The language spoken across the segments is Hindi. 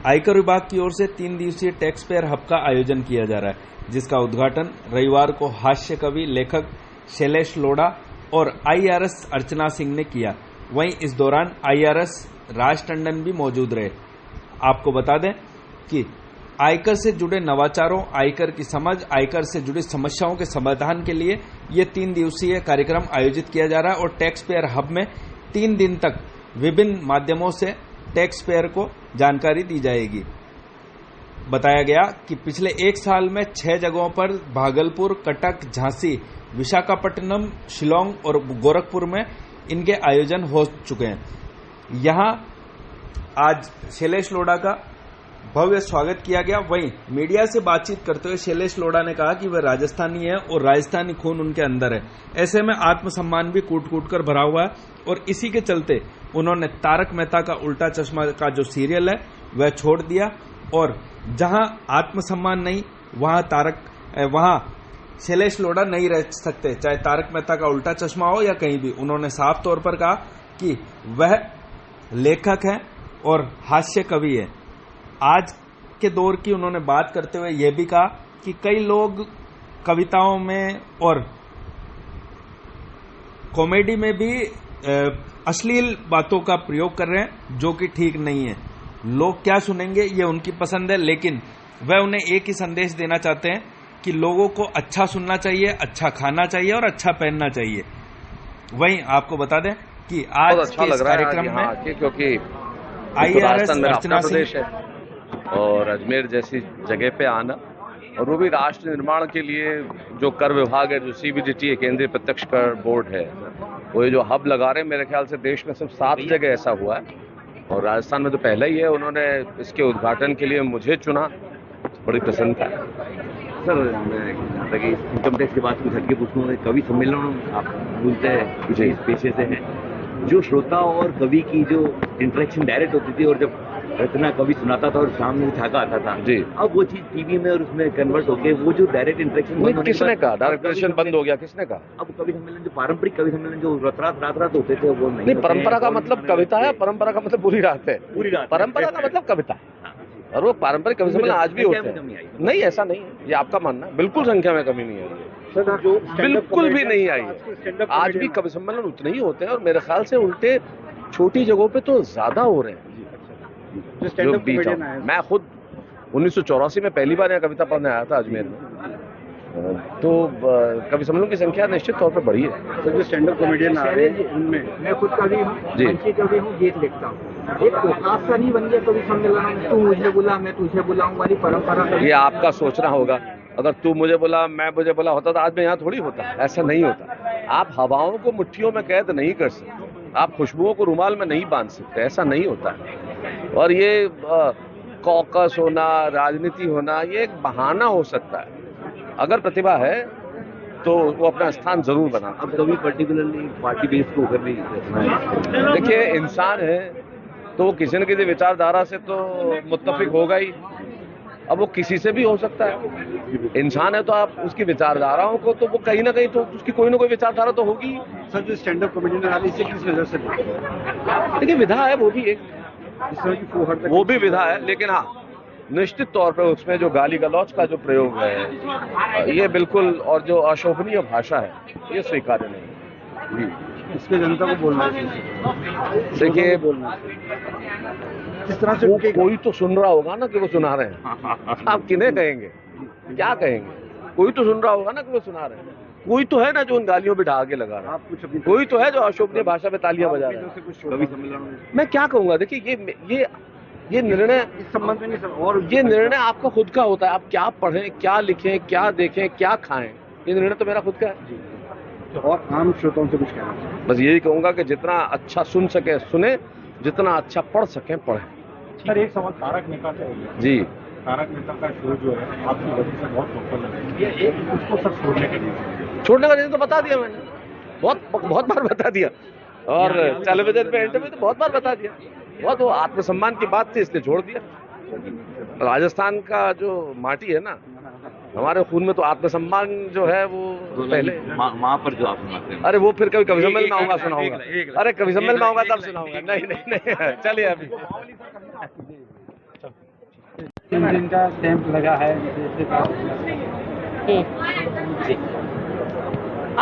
आयकर विभाग की ओर से 3 दिवसीय टैक्स पेयर हब का आयोजन किया जा रहा है, जिसका उद्घाटन रविवार को हास्य कवि लेखक शैलेश लोढ़ा और आईआरएस अर्चना सिंह ने किया। वहीं इस दौरान आईआरएस राज टंडन भी मौजूद रहे। आपको बता दें कि आयकर से जुड़े नवाचारों, आयकर की समझ, आयकर से जुड़ी समस्याओं के समाधान के लिए ये 3 दिवसीय कार्यक्रम आयोजित किया जा रहा है और टैक्स पेयर हब में 3 दिन तक विभिन्न माध्यमों से टैक्स पेयर को जानकारी दी जाएगी। बताया गया कि पिछले 1 साल में 6 जगहों पर भागलपुर, कटक, झांसी, विशाखापट्टनम, शिलोंग और गोरखपुर में इनके आयोजन हो चुके हैं। यहां आज शैलेश लोढ़ा का भव्य स्वागत किया गया। वहीं मीडिया से बातचीत करते हुए शैलेश लोढ़ा ने कहा कि वह राजस्थानी है और राजस्थानी खून उनके अंदर है। ऐसे में आत्मसम्मान भी कूट कूट कर भरा हुआ है और इसी के चलते उन्होंने तारक मेहता का उल्टा चश्मा का जो सीरियल है वह छोड़ दिया और जहां आत्मसम्मान नहीं वहां शैलेश लोढ़ा नहीं रह सकते, चाहे तारक मेहता का उल्टा चश्मा हो या कहीं भी। उन्होंने साफ तौर पर कहा कि वह लेखक है और हास्य कवि है। आज के दौर की उन्होंने बात करते हुए यह भी कहा कि कई लोग कविताओं में और कॉमेडी में भी अश्लील बातों का प्रयोग कर रहे हैं, जो कि ठीक नहीं है। लोग क्या सुनेंगे ये उनकी पसंद है, लेकिन वह उन्हें एक ही संदेश देना चाहते हैं कि लोगों को अच्छा सुनना चाहिए, अच्छा खाना चाहिए और अच्छा पहनना चाहिए। वहीं आपको बता दें कि आज अच्छा के इस कार्यक्रम में क्योंकि आईआरएस अर्चना सिंह है और अजमेर जैसी जगह पे आना और वो भी राष्ट्र निर्माण के लिए जो कर विभाग है, जो सीबीडीटी है, केंद्रीय प्रत्यक्ष कर बोर्ड है, वो ये जो हब लगा रहे हैं, मेरे ख्याल से देश में सिर्फ 7 जगह ऐसा हुआ है और राजस्थान में तो पहला ही है। उन्होंने इसके उद्घाटन के लिए मुझे चुना, बड़ी प्रसन्नता है। सर, मैं इनकम टैक्स के बाद कुछ हटके पूछूंगा, कवि सम्मेलन आप बोलते हैं इस पेशे से हैं, जो श्रोता और कवि की जो इंटरेक्शन डायरेक्ट होती थी और जब रचना कवि सुनाता था और सामने छाका आता था जी, अब वो चीज टीवी में और उसमें कन्वर्ट होके वो जो डायरेक्ट इंटरेक्शन किसने कहा डायरेक्ट इंटरेक्शन बंद हो गया? किसने कहा? अब कवि सम्मेलन जो पारंपरिक कवि सम्मेलन जो रात होते थे वो नहीं। परंपरा का मतलब कविता है, परंपरा का मतलब पूरी रात है, पूरी रात। परंपरा का मतलब कविता है और वो पारंपरिक कवि सम्मेलन आज भी होते हैं। नहीं, ऐसा नहीं है, ये आपका मानना है। बिल्कुल संख्या में कमी नहीं आई, बिल्कुल भी नहीं आई है। आज भी कवि सम्मेलन उतने ही होते हैं और मेरे ख्याल से उल्टे छोटी जगहों पे तो ज्यादा हो रहे हैं। जो बीच मैं खुद 1984 में पहली बार यहाँ कविता पढ़ने आया था अजमेर में, तो कवि सम्मेलन की संख्या निश्चित तौर पर बढ़ी है। तो जो स्टैंड अप कॉमेडियन आ रहे हैं उनमें मैं खुद कवि हूँ, मंची कवि हूँ, गीत लिखता हूँ। एक खास सा नहीं बन गया कवि सम्मेलन में, तू मुझे बुला मैं तुझे बुलाऊं वाली परंपरा। ये आपका सोचना होगा। अगर तू मुझे बुला मैं मुझे बुला होता तो आज मैं यहाँ थोड़ी होता। ऐसा नहीं होता। आप हवाओं को मुट्ठियों में कैद नहीं कर सकते, आप खुशबुओं को रुमाल में नहीं बांध सकते, ऐसा नहीं होता है। और ये कॉकस होना, राजनीति होना, ये एक बहाना हो सकता है। अगर प्रतिभा है तो वो अपना स्थान जरूर बना। अब कभी पर्टिकुलरली पार्टी बेस को होकर भी देखिए, इंसान है तो वो किसी न किसी विचारधारा से तो मुत्तफिक होगा ही। अब वो किसी से भी हो सकता है। इंसान है तो आप उसकी विचारधाराओं को तो वो कहीं ना कहीं तो उसकी कोई ना कोई विचारधारा तो होगी। सर, जो स्टैंड अप कॉमेडियन आ रही है किस वजह से? देखिए, विधा है, वो भी एक वो भी विधा है, लेकिन हाँ, निश्चित तौर पर उसमें जो गाली गलौच का जो प्रयोग है ये बिल्कुल, और जो अशोभनीय भाषा है ये स्वीकार्य नहीं है। इसके जनता को बोलना देखिए, किस तरह से कोई तो सुन रहा होगा ना कि वो सुना रहे हैं। आप किन्हें कहेंगे, क्या कहेंगे? कोई तो सुन रहा होगा ना कि वो सुना रहे हैं। कोई तो है ना जो उन गालियों पे ढहा के लगा रहा है। कोई तो है जो अशोभनीय भाषा पे तालियां बजा रहा है। मैं क्या कहूंगा, देखिए ये निर्णय इस संबंध में नहीं सर, और ये निर्णय आपका खुद का होता है। आप क्या पढ़ें, क्या लिखें, क्या देखें, क्या खाएं, ये निर्णय तो मेरा खुद का है। और आम श्रोताओं से कुछ कहना चाहिए? बस यही कहूंगा कि जितना अच्छा सुन सके सुने, जितना अच्छा पढ़ सके पढ़ें। सर, एक सवाल तारक मेहता से जी। तारक मेहता का शो जो है आपकी वजह से बहुत सफल है, ये एक उसको सब छोड़ने का रीजन तो बता दिया मैंने, बहुत बार बता दिया, और टेलीविजन पे इंटरव्यू तो बहुत बार बता दिया। बहुत वो आत्मसम्मान की बात थी, इसलिए छोड़ दिया। राजस्थान का जो माटी है ना, हमारे खून में तो आत्मसम्मान जो है वो पहले माँ पर जो आप सुनाते हैं। अरे वो फिर कभी कवि सम्मेलन में आऊंगा सुनाऊंगा। अरे कवि सम्मेलन में आऊंगा तब सुनाऊंगा। नहीं, चलिए अभी 3 दिन का कैंप लगा है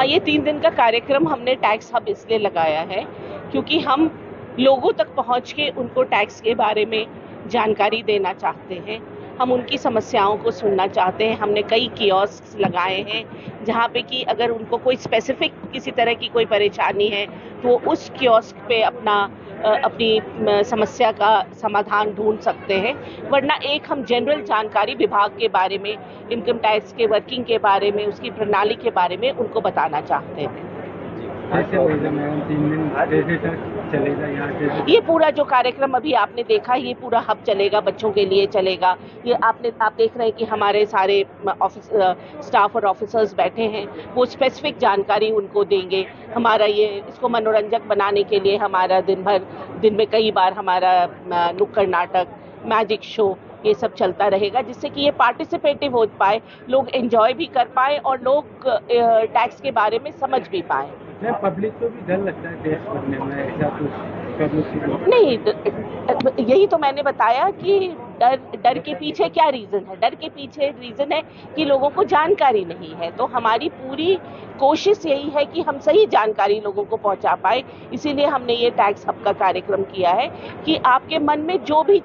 ये 3 दिन का कार्यक्रम हमने टैक्स हब इसलिए लगाया है क्योंकि हम लोगों तक पहुंच के उनको टैक्स के बारे में जानकारी देना चाहते हैं। हम उनकी समस्याओं को सुनना चाहते हैं। हमने कई कियोस्क लगाए हैं जहाँ पे कि अगर उनको कोई स्पेसिफिक किसी तरह की कोई परेशानी है तो उस कियोस्क पे अपनी समस्या का समाधान ढूंढ सकते हैं। वरना एक हम जनरल जानकारी विभाग के बारे में, इनकम टैक्स के वर्किंग के बारे में, उसकी प्रणाली के बारे में उनको बताना चाहते हैं। ये पूरा जो कार्यक्रम अभी आपने देखा, ये पूरा हब चलेगा, बच्चों के लिए चलेगा। ये आप देख रहे हैं कि हमारे सारे स्टाफ और ऑफिसर्स बैठे हैं, वो स्पेसिफिक जानकारी उनको देंगे। हमारा इसको मनोरंजक बनाने के लिए हमारा दिन में कई बार हमारा नुक्कड़ नाटक, मैजिक शो, ये सब चलता रहेगा, जिससे कि ये पार्टिसिपेटिव हो पाए, लोग एंजॉय भी कर पाए और लोग टैक्स के बारे में समझ भी पाए। पब्लिक को भी डर लगता है टैक्स भरने में, ऐसा कुछ नहीं, यही तो मैंने बताया कि डर के पीछे क्या रीजन है। डर के पीछे रीजन है कि लोगों को जानकारी नहीं है। तो हमारी पूरी कोशिश यही है कि हम सही जानकारी लोगों को पहुंचा पाए। इसीलिए हमने ये टैक्स हब का कार्यक्रम किया है कि आपके मन में जो भी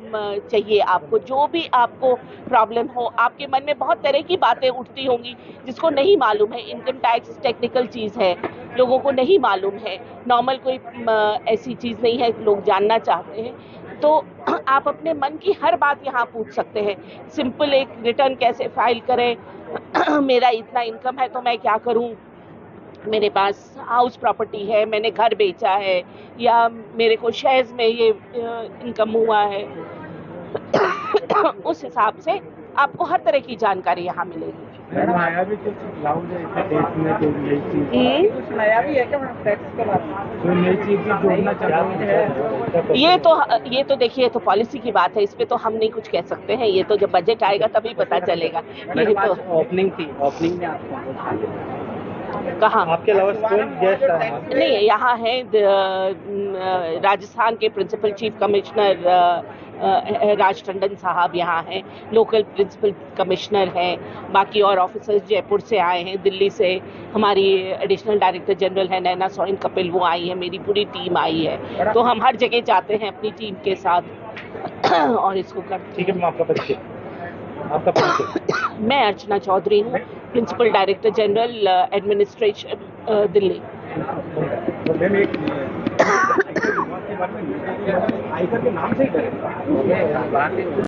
चाहिए, आपको जो भी आपको प्रॉब्लम हो, आपके मन में बहुत तरह की बातें उठती होंगी जिसको नहीं मालूम है। इनकम टैक्स टेक्निकल चीज़ है, लोगों को नहीं मालूम है, नॉर्मल कोई ऐसी चीज़ नहीं है, लोग जानना चाहते हैं। तो आप अपने मन की हर बात यहाँ पूछ सकते हैं। सिंपल एक रिटर्न कैसे फाइल करें, मेरा इतना इनकम है तो मैं क्या करूँ, मेरे पास हाउस प्रॉपर्टी है, मैंने घर बेचा है, या मेरे को शेयर्स में ये इनकम हुआ है, उस हिसाब से आपको हर तरह की जानकारी यहाँ मिलेगी। नया भी कुछ लाउड है देश में, जो नई चीज कुछ नया भी है क्या टैक्स के बाद, जो नई चीज जोड़ना चाहते हैं? ये तो देखिए, तो पॉलिसी की बात है, इस पे तो हम नहीं कुछ कह सकते हैं। ये तो जब बजट आएगा तभी पता चलेगा। ये तो ओपनिंग में आपको कहाँ आपके अलावा कौन गेस्ट आया? नहीं, यहाँ है राजस्थान के प्रिंसिपल चीफ कमिश्नर राज टंडन साहब यहाँ हैं, लोकल प्रिंसिपल कमिश्नर हैं, बाकी और ऑफिसर्स जयपुर से आए हैं, दिल्ली से हमारी एडिशनल डायरेक्टर जनरल है नैना सोइन कपिल, वो आई है, मेरी पूरी टीम आई है। तो हम हर जगह जाते हैं अपनी टीम के साथ और इसको करते हैं। ठीक है, आपका परिचय? मैं अर्चना चौधरी हूँ, principal director general administration Delhi. आयकर के नाम से ही